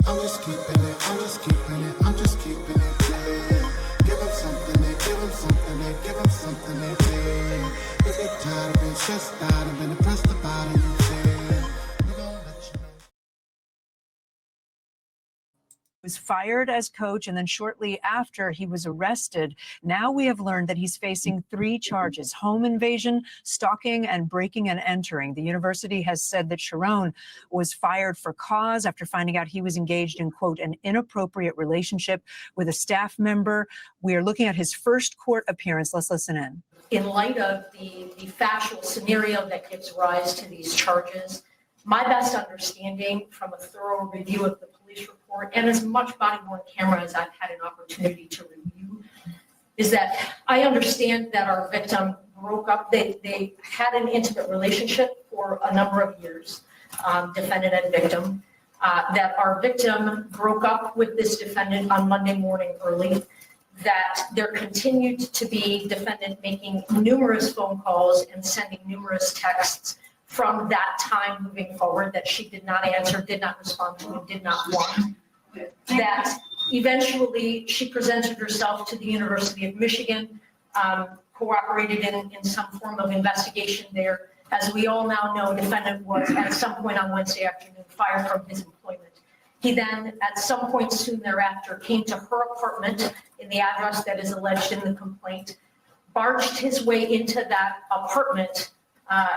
I'm just keeping it, I'm just keeping it, I'm just keeping it, yeah. Give them something, they give them something, they give them something, they yeah. If you're tired of being stressed out and been depressed about it, we gon' let you know. Was fired as coach, and then shortly after he was arrested. Now we have learned that he's facing 3 charges: home invasion, stalking, and breaking and entering. The university has said that Sherrone was fired for cause after finding out he was engaged in, quote, an inappropriate relationship with a staff member. We are looking at his first court appearance. Let's listen in. In light of the factual scenario that gives rise to these charges, my best understanding from a thorough review of the police report and as much body-worn camera as I've had an opportunity to review is that I understand that our victim broke up. They had an intimate relationship for a number of years, defendant and victim, that our victim broke up with this defendant on Monday morning early, that there continued to be defendant making numerous phone calls and sending numerous texts from that time moving forward that she did not answer, did not respond to, and did not want. That eventually she presented herself to the University of Michigan, cooperated in some form of investigation there. As we all now know, defendant was at some point on Wednesday afternoon fired from his employment. He then, at some point soon thereafter, came to her apartment in the address that is alleged in the complaint, barged his way into that apartment,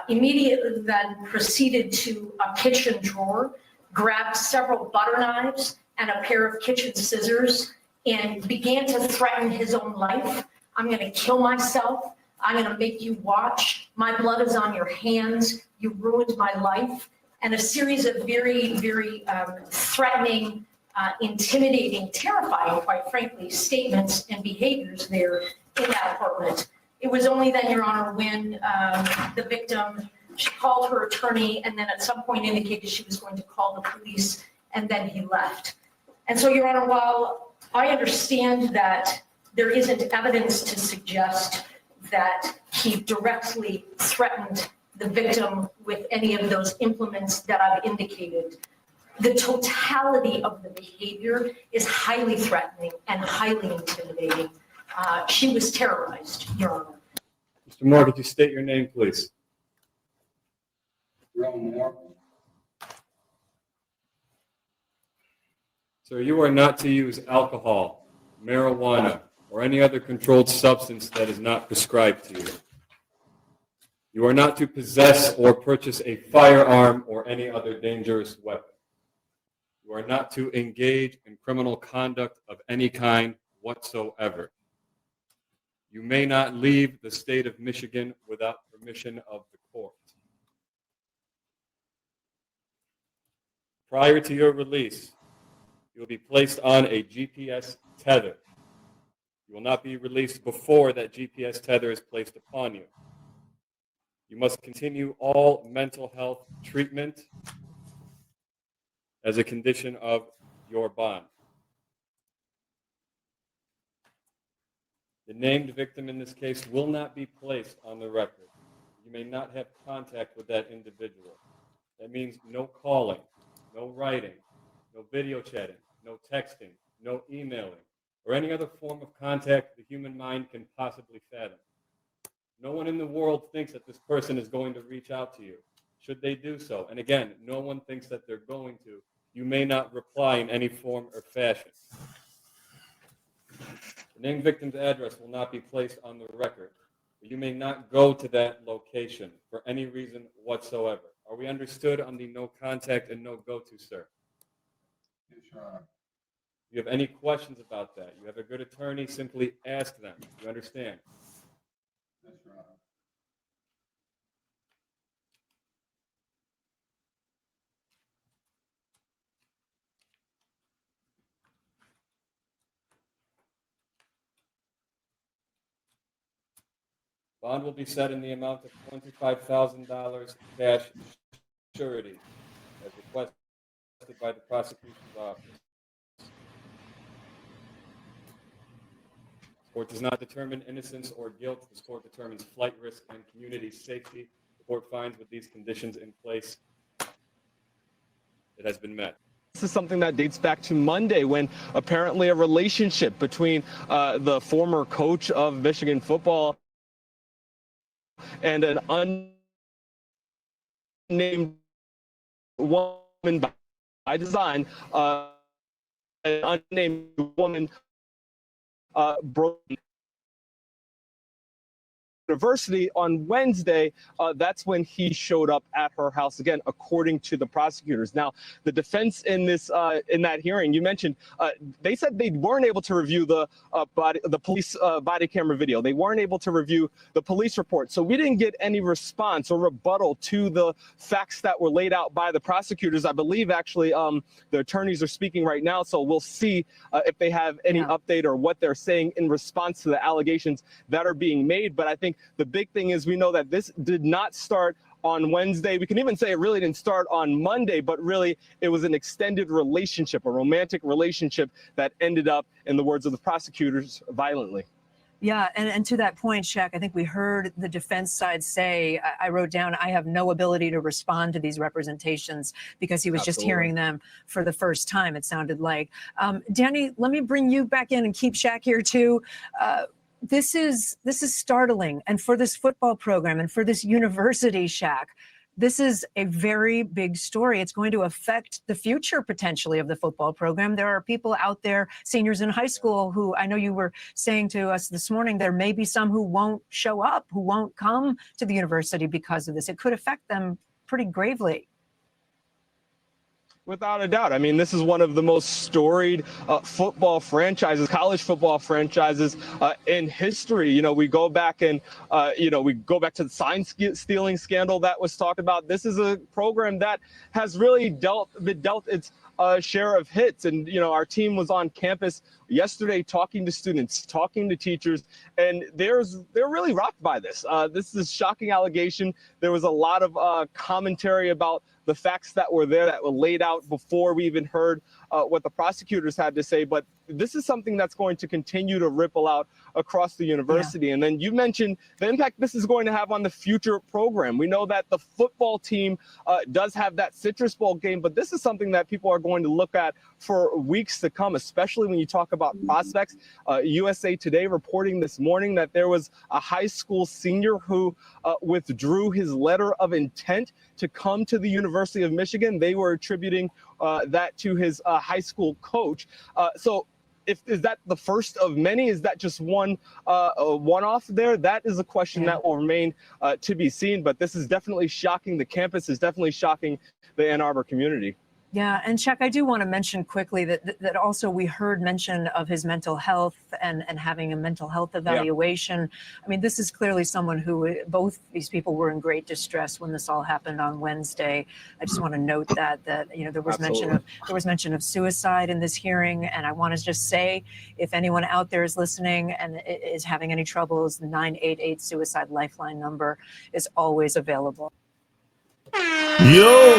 immediately then proceeded to a kitchen drawer, grabbed several butter knives and a pair of kitchen scissors, and began to threaten his own life. I'm going to kill myself. I'm going to make you watch. My blood is on your hands. You ruined my life. And a series of very, very threatening, intimidating, terrifying, quite frankly, statements and behaviors there in that apartment. It was only then, Your Honor, when the victim, she called her attorney and then at some point indicated she was going to call the police, and then he left. And so, Your Honor, while I understand that there isn't evidence to suggest that he directly threatened the victim with any of those implements that I've indicated, the totality of the behavior is highly threatening and highly intimidating. She was terrorized, Your Honor. Mr. Moore, could you state your name, please? Sherrone Moore. Sir, you are not to use alcohol, marijuana, or any other controlled substance that is not prescribed to you. You are not to possess or purchase a firearm or any other dangerous weapon. You are not to engage in criminal conduct of any kind whatsoever. You may not leave the state of Michigan without permission of the court. Prior to your release, you will be placed on a GPS tether. You will not be released before that GPS tether is placed upon you. You must continue all mental health treatment as a condition of your bond. The named victim in this case will not be placed on the record. You may not have contact with that individual. That means no calling, no writing, no video chatting, no texting, no emailing, or any other form of contact the human mind can possibly fathom. No one in the world thinks that this person is going to reach out to you. Should they do so, and again, no one thinks that they're going to, you may not reply in any form or fashion. The named victim's address will not be placed on the record. You may not go to that location for any reason whatsoever. Are we understood on the no contact and no go-to, sir? Yes, Your Honor. If you have any questions about that, you have a good attorney, simply ask them. You understand? Yes, Your Honor. Bond will be set in the amount of $25,000 cash surety as requested by the prosecution's office. The court does not determine innocence or guilt. This court determines flight risk and community safety. The court finds with these conditions in place, it has been met. This is something that dates back to Monday when apparently a relationship between the former coach of Michigan football and an unnamed woman by design, an unnamed woman broke University on Wednesday. That's when he showed up at her house again, according to the prosecutors. Now, the defense in that hearing, you mentioned, they said they weren't able to review the police body camera video. They weren't able to review the police report. So we didn't get any response or rebuttal to the facts that were laid out by the prosecutors. I believe actually the attorneys are speaking right now, so we'll see if they have any update or what they're saying in response to the allegations that are being made. But I think the big thing is we know that this did not start on Wednesday. We can even say it really didn't start on Monday, but really it was an extended relationship, a romantic relationship that ended up, in the words of the prosecutors, violently. Yeah, and to that point, Shaq, I think we heard the defense side say, I wrote down, I have no ability to respond to these representations because he was just hearing them for the first time, it sounded like. Danny, let me bring you back in and keep Shaq here too. This is startling. And for this football program and for this university, Shaq, this is a very big story. It's going to affect the future potentially of the football program. There are people out there, seniors in high school, who I know you were saying to us this morning, there may be some who won't show up, who won't come to the university because of this. It could affect them pretty gravely. Without a doubt. I mean, this is one of the most storied football franchises, college football franchises in history. You know, we go back and, we go back to the sign stealing scandal that was talked about. This is a program that has really been dealt its share of hits. And, our team was on campus yesterday talking to students, talking to teachers, and they're really rocked by this. This is a shocking allegation. There was a lot of commentary about the facts that were there that were laid out before we even heard what the prosecutors had to say. But this is something that's going to continue to ripple out across the university. Yeah. And then you mentioned the impact this is going to have on the future program. We know that the football team does have that Citrus Bowl game, but this is something that people are going to look at for weeks to come, especially when you talk about prospects. USA Today reporting this morning that there was a high school senior who withdrew his letter of intent to come to the University of Michigan. They were attributing that to his high school coach. So is that the first of many? Is that just one-off there? That is a question that will remain to be seen. But this is definitely shocking. The campus is definitely shocking the Ann Arbor community. Yeah, and Chuck, I do want to mention quickly that also we heard mention of his mental health and having a mental health evaluation. Yeah. I mean, this is clearly someone who, both these people were in great distress when this all happened on Wednesday. I just want to note that there was mention of suicide in this hearing, and I want to just say, if anyone out there is listening and is having any troubles, the 988 Suicide Lifeline number is always available. Yo,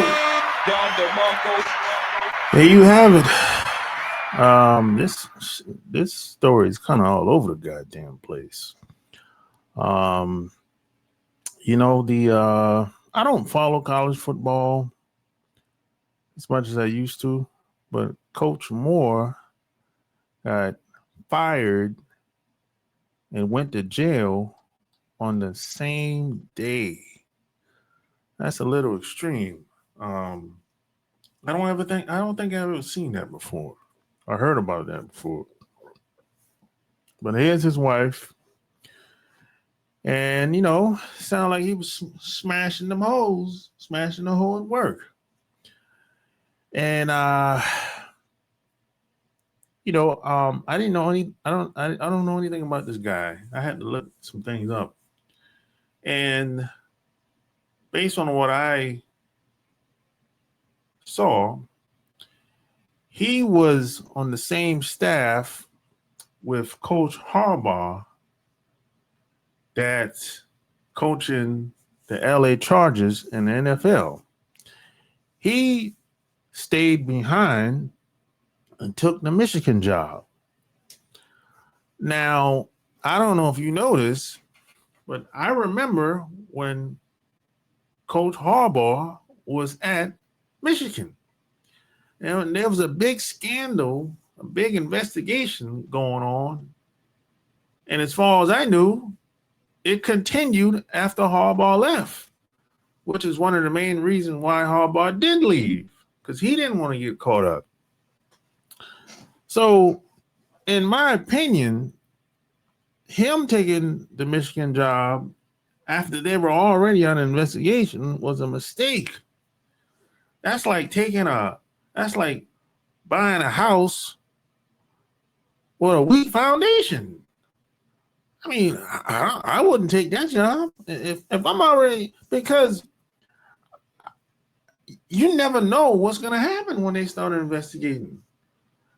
there you have it. This story is kind of all over the goddamn place. I don't follow college football as much as I used to, but Coach Moore got fired and went to jail on the same day. That's a little extreme. I don't think I've ever seen that before. I heard about that before. But here's his wife. And, sound like he was smashing the hole at work. And I don't know anything about this guy. I had to look some things up. And based on what I saw, he was on the same staff with Coach Harbaugh that's coaching the LA Chargers in the NFL. He stayed behind and took the Michigan job. Now, I don't know if you know this, but I remember when Coach Harbaugh was at Michigan. And there was a big scandal, a big investigation going on. And as far as I knew, it continued after Harbaugh left, which is one of the main reasons why Harbaugh did leave, because he didn't want to get caught up. So, in my opinion, him taking the Michigan job after they were already under investigation was a mistake. That's like buying a house with a weak foundation. I mean, I wouldn't take that job if I'm already, because you never know what's going to happen when they start investigating.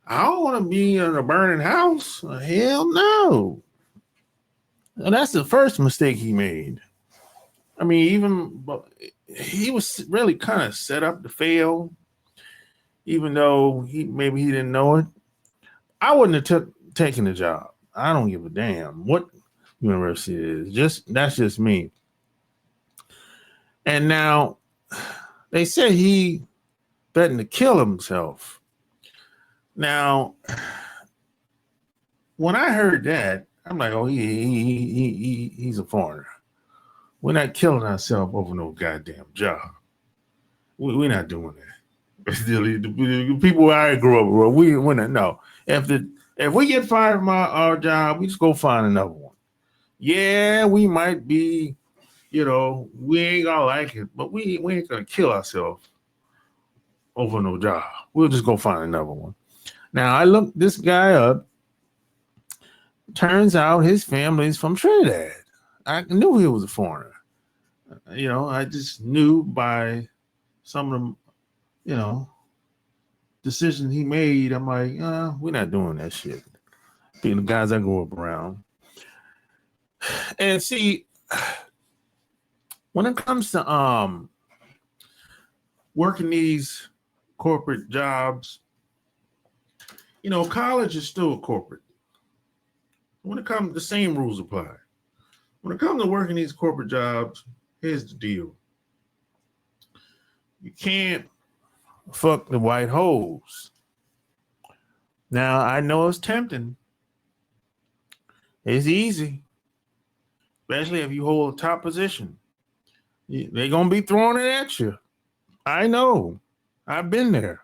I don't want to be in a burning house. Hell no. And that's the first mistake he made. I mean, he was really kind of set up to fail, even though he didn't know it. I wouldn't have taken the job. I don't give a damn what university it is. That's just me. And now they say he threatened to kill himself. Now, when I heard that, I'm like, oh, he's a foreigner. We're not killing ourselves over no goddamn job. We're not doing that. The people I grew up with, we're not. No, if we get fired from our job, we just go find another one. Yeah, we might be, we ain't gonna like it, but we ain't gonna kill ourselves over no job. We'll just go find another one. Now, I looked this guy up. Turns out his family's from Trinidad. I knew he was a foreigner. I just knew by some of them, decisions he made. I'm like, we're not doing that shit. Being the guys I grew up around. And see, when it comes to working these corporate jobs, college is still corporate. When it comes, the same rules apply. When it comes to working these corporate jobs, here's the deal. You can't fuck the white hoes. Now, I know it's tempting. It's easy. Especially if you hold a top position. They're going to be throwing it at you. I know. I've been there.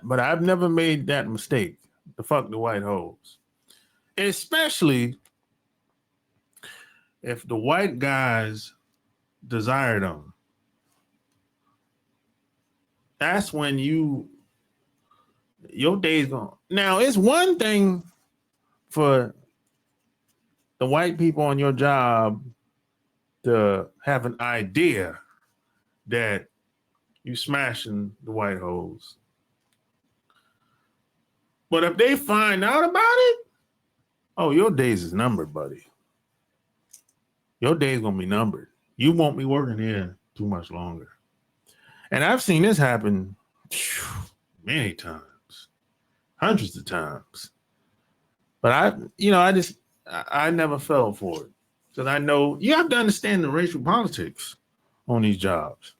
But I've never made that mistake to fuck the white hoes. Especially if the white guys desire them. That's when your day's gone. Now, it's one thing for the white people on your job to have an idea that you smashing the white hoes. But if they find out about it, oh, your days is numbered, buddy. Your day's gonna be numbered. You won't be working here too much longer. And I've seen this happen many times, hundreds of times. But I never fell for it. Because I know you have to understand the racial politics on these jobs.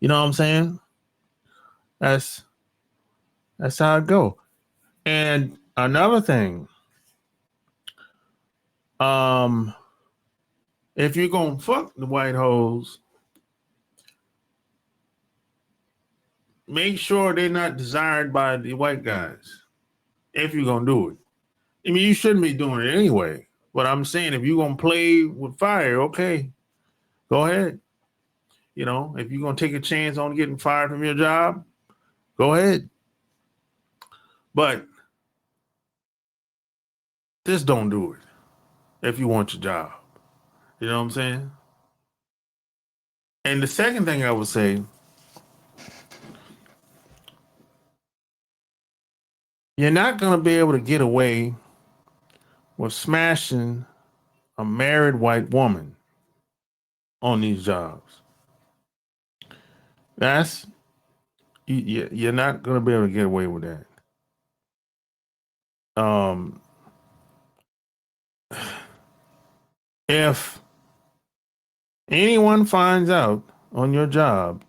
You know what I'm saying? That's how it go. And another thing, if you're gonna fuck the white hoes, make sure they're not desired by the white guys. If you're gonna do it. I mean, you shouldn't be doing it anyway. But I'm saying if you're gonna play with fire, okay, go ahead. If you're gonna take a chance on getting fired from your job, go ahead. But just don't do it if you want your job. You know what I'm saying? And the second thing I would say, you're not going to be able to get away with smashing a married white woman on these jobs. You're not going to be able to get away with that. If anyone finds out on your job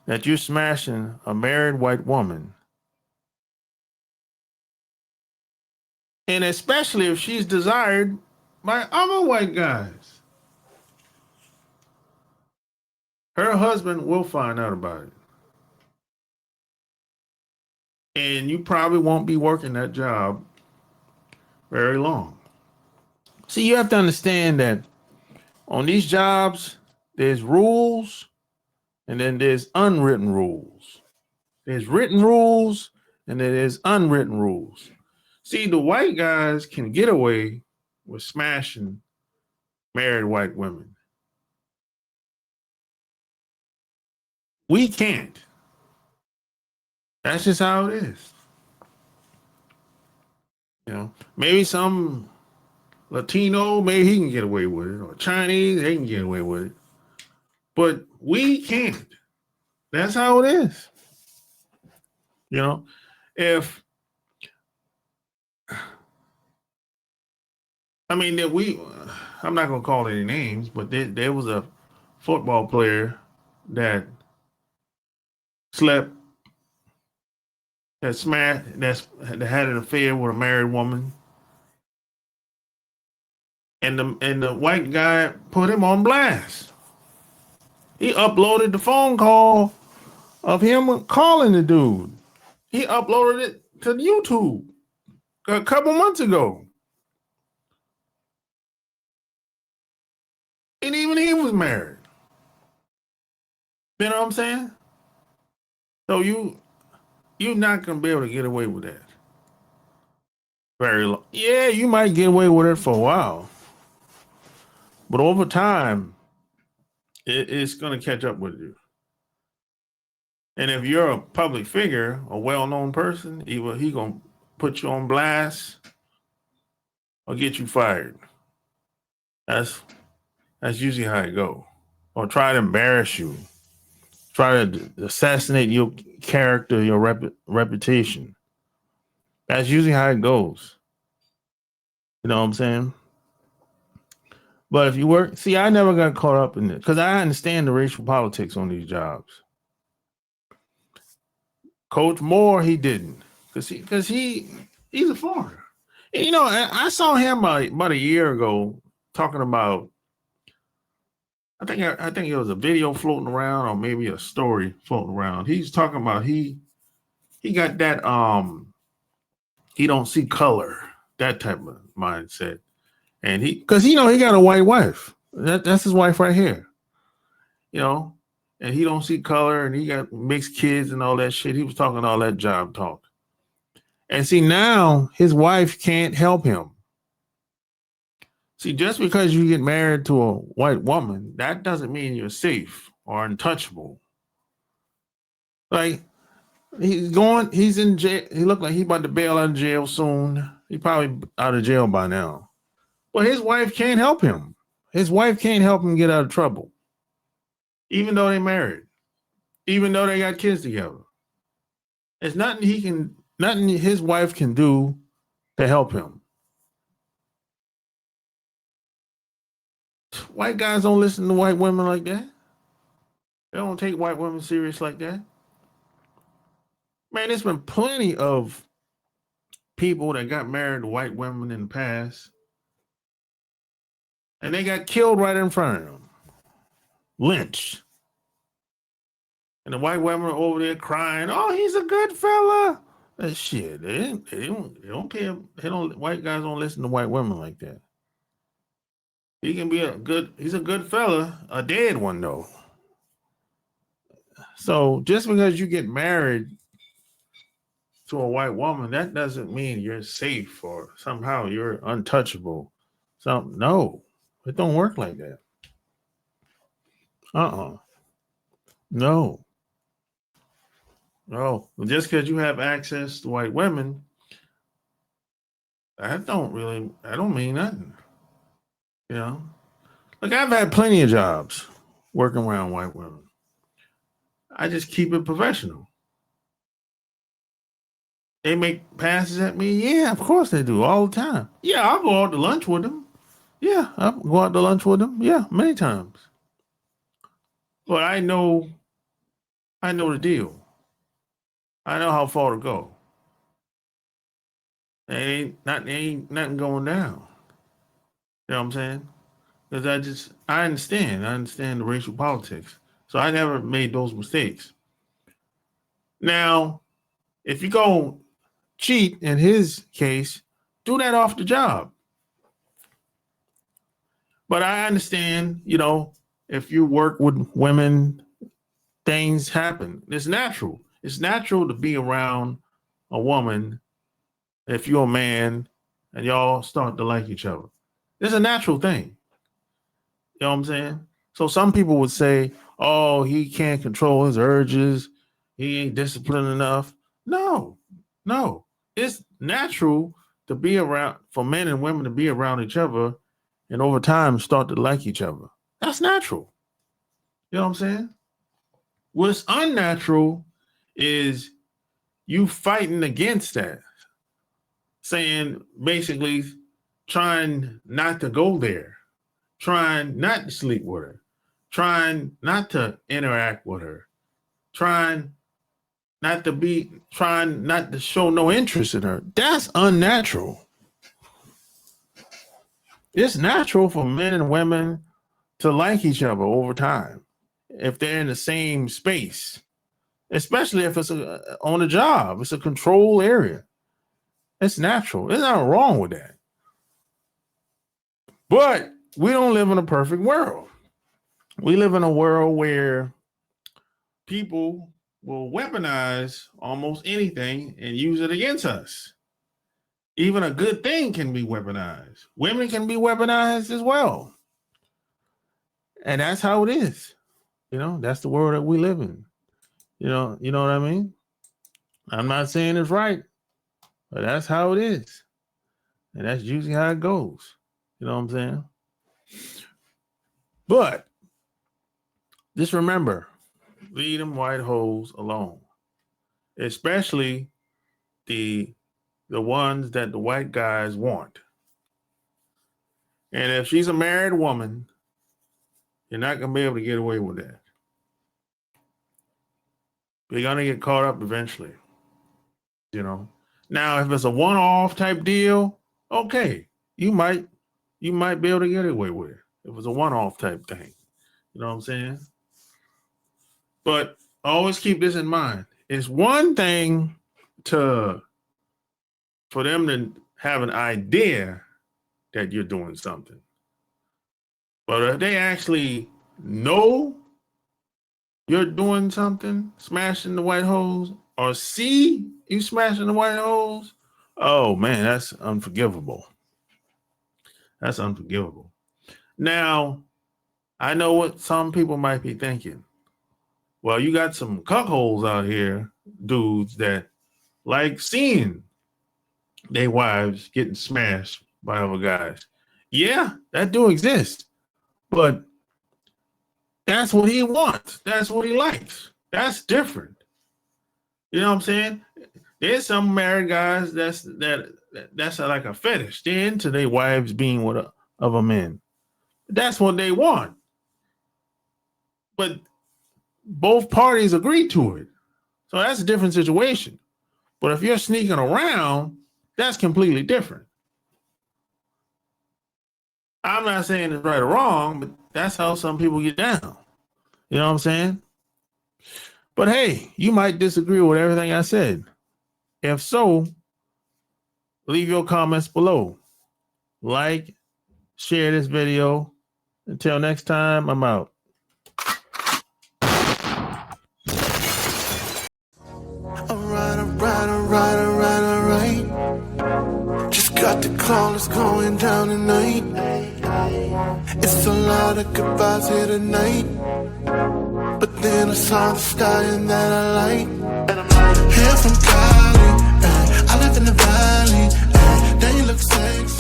that you're smashing a married white woman, and especially if she's desired by other white guys, her husband will find out about it. And you probably won't be working that job very long. See, you have to understand that on these jobs, there's rules and then there's unwritten rules. There's written rules and then there's unwritten rules. See, the white guys can get away with smashing married white women. We can't. That's just how it is. You know, maybe some Latino, maybe he can get away with it, or Chinese, they can get away with it. But we can't. That's how it is. You know, if I mean that I'm not gonna call any names, but there was a football player that slept, that had an affair with a married woman, and the white guy put him on blast. He uploaded the phone call of him calling the dude. He uploaded it to YouTube a couple months ago. And even he was married. You know what I'm saying? So you're not gonna be able to get away with that very long. Yeah, you might get away with it for a while, but over time, it's gonna catch up with you. And if you're a public figure, a well-known person, either he gonna put you on blast or get you fired. That's usually how it go. Or try to embarrass you. Try to assassinate your character, your reputation. That's usually how it goes. You know what I'm saying? But if you work, see, I never got caught up in it because I understand the racial politics on these jobs. Coach Moore, he didn't, because he's a foreigner. And, you know, I saw him about a year ago talking about. I think it was a video floating around, or maybe a story floating around. He's talking about he got that he don't see color, that type of mindset, and because he got a white wife. That's his wife right here, you know, and he don't see color, and he got mixed kids and all that shit. He was talking all that job talk, and see now his wife can't help him. See, just because you get married to a white woman, that doesn't mean you're safe or untouchable. Like, he's in jail. He looked like he's about to bail out of jail soon. He's probably out of jail by now. But his wife can't help him. His wife can't help him get out of trouble. Even though they're married. Even though they got kids together. There's nothing his wife can do to help him. White guys don't listen to white women like that. They don't take white women serious like that. Man, there's been plenty of people that got married to white women in the past, and they got killed right in front of them. Lynched. And the white women are over there crying, "Oh, he's a good fella." That shit. They don't care. White guys don't listen to white women like that. He can be he's a good fella, a dead one though. So just because you get married to a white woman, that doesn't mean you're safe or somehow you're untouchable. No, it don't work like that. No. Just because you have access to white women, that don't mean nothing. You know, look, I've had plenty of jobs working around white women. I just keep it professional. They make passes at me. Yeah, of course they do, all the time. Yeah, I'll go out to lunch with them. Yeah, I'll go out to lunch with them. Yeah, many times. But I know I know the deal. I know how far to go. There ain't nothing going down. You know what I'm saying? Because I understand the racial politics. So I never made those mistakes. Now, if you go cheat in his case, do that off the job. But I understand, if you work with women, things happen. It's natural. It's natural to be around a woman if you're a man and y'all start to like each other. It's a natural thing. You know what I'm saying? So some people would say, oh, he can't control his urges. He ain't disciplined enough. No. It's natural to be around, for men and women to be around each other and over time start to like each other. That's natural. You know what I'm saying? What's unnatural is you fighting against that. Saying, basically, trying not to go there, trying not to sleep with her, trying not to interact with her, trying not to show no interest in her. That's unnatural. It's natural for men and women to like each other over time if they're in the same space, especially if it's on a job. It's a control area. It's natural. There's nothing wrong with that. But we don't live in a perfect world. We live in a world where people will weaponize almost anything and use it against us. Even a good thing can be weaponized. Women can be weaponized as well. And that's how it is. That's the world that we live in. You know what I mean? I'm not saying it's right, but that's how it is. And that's usually how it goes. You know what I'm saying? But just remember, leave them white hoes alone. Especially the ones that the white guys want. And if she's a married woman, you're not going to be able to get away with that. You're going to get caught up eventually. Now, if it's a one-off type deal, okay, you might be able to get away with it. If it's a one-off type thing. You know what I'm saying? But always keep this in mind. It's one thing for them to have an idea that you're doing something. But if they actually know you're doing something, smashing the white holes, or see you smashing the white holes, oh man, that's unforgivable. That's unforgivable. Now, I know what some people might be thinking. Well, you got some cuckolds out here, dudes, that like seeing their wives getting smashed by other guys. Yeah, that do exist. But that's what he wants. That's what he likes. That's different. You know what I'm saying? There's some married guys that's like a fetish. They're into their wives being with other men. That's what they want. But both parties agree to it. So that's a different situation. But if you're sneaking around, that's completely different. I'm not saying it's right or wrong, but that's how some people get down. You know what I'm saying? But hey, you might disagree with everything I said. If so, leave your comments below. Like, share this video. Until next time, I'm out. Alright. Just got the call, it's going down tonight. It's a lot of goodbyes here tonight. But then I saw the stallion that I like. Here from Cali, I live in the valley. They look sexy.